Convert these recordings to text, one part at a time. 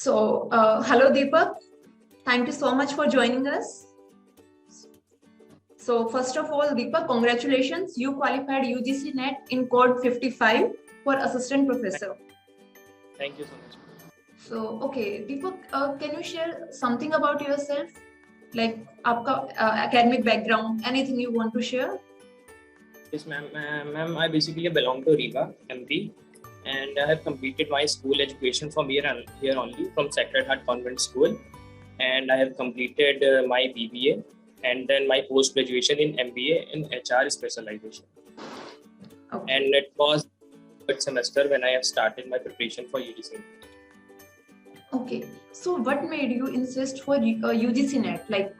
Hello Deepak, thank you so much for joining us. So first of all, Deepak, congratulations, you qualified UGC NET in code 55 for assistant professor. Thank you so much. So okay, Deepak, can you share something about yourself, like आपका academic background, anything you want to share? Yes, ma'am. Ma'am, I basically belong to Riva, MP, and I have completed my school education from here only, from Sacred Heart Convent School, and I have completed my BBA and then my post graduation in MBA in HR specialization. Okay. And it was third semester when I have started my preparation for UGC. Okay, so what made you insist for UGC NET? Like,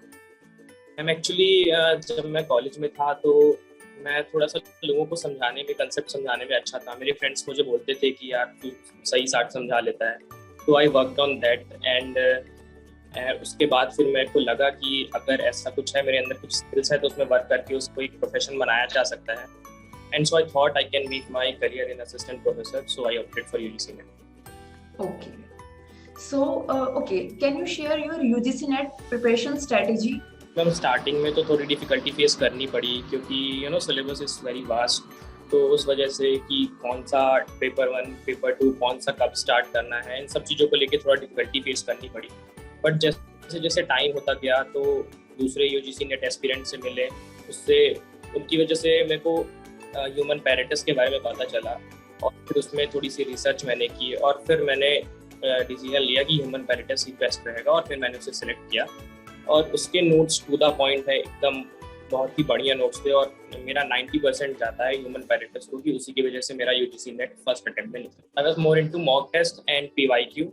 I'm actually जब मैं college में था तो मैं थोड़ा सा लोगों को समझाने में, कंसेप्ट समझाने में अच्छा था. मेरे फ्रेंड्स मुझे बोलते थे कि यार तू सही साठ समझा लेता है. तो I worked on that and उसके बाद फिर मेरे को लगा कि अगर ऐसा कुछ है, मेरे अंदर कुछ स्किल्स है तो उसमें वर्क करके उसको एक प्रोफेशन बनाया जा सकता है. And so I thought I can make my career in assistant professor, so I opted for UGC net. okay. So, okay, can you share your UGC NET preparation strategy? Ma'am starting में तो थोड़ी difficulty face करनी पड़ी क्योंकि syllabus is very vast. तो उस वजह से कि कौन सा पेपर 1 पेपर 2 कौन सा कब स्टार्ट करना है, इन सब चीज़ों को लेके थोड़ा डिफिकल्टी फेस करनी पड़ी. बट जैसे जैसे टाइम होता गया तो दूसरे यूजीसी नेट एस्पिरेंट से मिले, उससे उनकी वजह से मेरे को ह्यूमन पैरेटस के बारे में पता चला और फिर उसमें थोड़ी सी रिसर्च मैंने की और फिर मैंने डिसीजन लिया कि ह्यूमन पैरेटस ही बेस्ट रहेगा और फिर मैंने उसे सिलेक्ट किया. और उसके नोट्स टू द पॉइंट है एकदम, बहुत ही बढ़िया नोट्स थे और मेरा 90% जाता है ह्यूमन पैरेटस को, कि उसी की वजह से मेरा यूजीसी नेट फर्स्ट अटेम्प्ट में निकला. I was more into mock test and PYQ,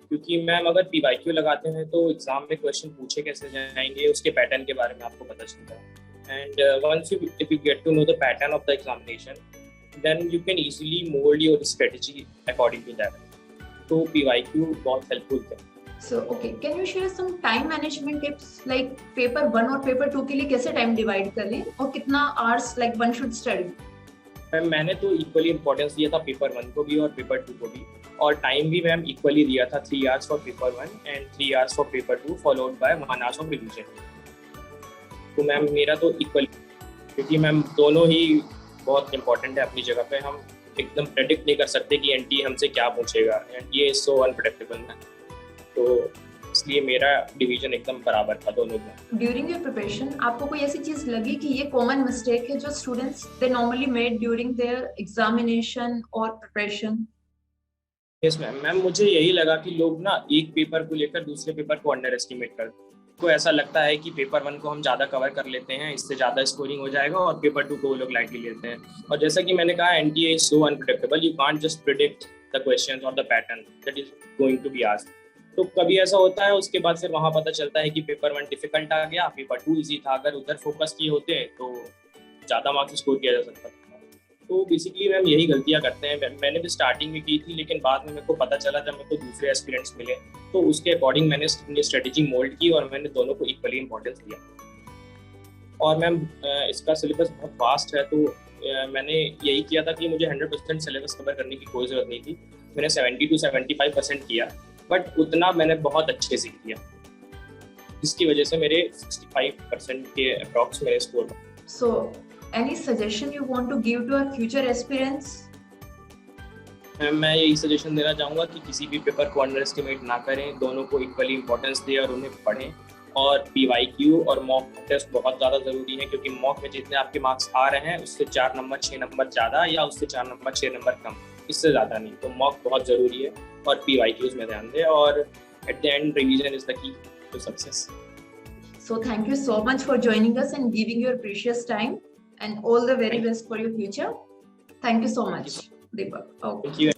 क्योंकि मैम अगर पीवाईक्यू लगाते हैं तो एग्जाम में क्वेश्चन पूछे कैसे जाएंगे उसके पैटर्न के बारे में आपको पता चलता है. And once if you get to know the pattern of the examination then you can easily mould your strategy according to that. तो पीवाईक्यू बहुत हेल्पफुल थे. So, okay, can you share some time management tips, like paper 1 और paper 2 के लिए कैसे time divide करें और कितना hours like one should study? मैंने तो इक्वली इंपॉर्टेंस दिया था पेपर 1 को भी और पेपर 2 को भी, और टाइम भी मैम इक्वली दिया था. 3 hours for paper 1 and 3 hours for paper 2 followed by 1 hour of revision. तो मैम मेरा तो इक्वली, क्योंकि मैम दोनों ही बहुत इंपॉर्टेंट है अपनी जगह पे. हम एकदम प्रेडिक्ट नहीं कर सकते कि एनटी हमसे क्या पूछेगा, एंड ये सो अनप्रेडिक्टेबल है. तो इसलिए मेरा डिवीजन एकदम बराबर था दोनों में. ड्यूरिंग योर प्रिपरेशन आपको कोई ऐसी चीज लगी कि ये कॉमन मिस्टेक है जो students they normally made during their examination और प्रिपरेशन? यस मैम मुझे यही लगा कि लोग ना एक पेपर को लेकर दूसरे पेपर को अंडर एस्टिमेट करते हैं. को ऐसा लगता है कि पेपर 1 को हम ज़्यादा कवर कर लेते हैं, इससे ज़्यादा स्कोरिंग हो जाएगा, और पेपर 2 को वो लोग लाइटली लेते हैं. और जैसा कि मैंने कहा, NTA is so unpredictable, you can't just predict the questions और the pattern that is going to be asked. तो कभी ऐसा होता है, उसके बाद फिर वहाँ पता चलता है कि पेपर 1 डिफिकल्ट आ गया, पेपर 2 इजी था. अगर उधर फोकस किए होते तो ज़्यादा मार्क्स स्कोर किया जा सकता था. तो बेसिकली मैम यही गलतियाँ करते हैं. मैंने भी स्टार्टिंग में की थी, लेकिन बाद में मेरे को पता चला जब मेरे को दूसरे एस्पिरेंट्स मिले तो उसके अकॉर्डिंग मैंने अपनी स्ट्रेटेजी मोल्ड की और मैंने दोनों को इक्वली इंपॉर्टेंस दिया. और मैम इसका सिलेबस बहुत वास्ट है, तो मैंने यही किया था कि मुझे 100% सिलेबस कवर करने की कोई ज़रूरत नहीं थी. मैंने 70 to 75% किया, बट उतना मैंने बहुत अच्छे से किया, जिसकी वजह से मेरे 65% के अप्रॉक्स मेरे score. So, any suggestion you want to give to our future aspirants? मैं यही सजेशन देना चाहूँगा कि किसी भी पेपर को अंडर एस्टिमेट ना करें, दोनों को इक्वली इंपॉर्टेंस दें और उन्हें पढ़ें. और पीवाईक्यू और मॉक टेस्ट बहुत ज़्यादा ज़रूरी है, क्योंकि मॉक में जितने आपके मार्क्स आ रहे हैं उससे 4 नंबर 6 नंबर ज़्यादा या उससे 4 नंबर 6 नंबर कम, इससे ज़्यादा नहीं. तो मॉक बहुत ज़रूरी है और पीवाईक्यूज में ध्यान दें, और at the end revision is the key to success. So thank you so much for joining us and giving your precious time, and all the very best for your future. Thank you so much, Deepak. Okay. Thank you.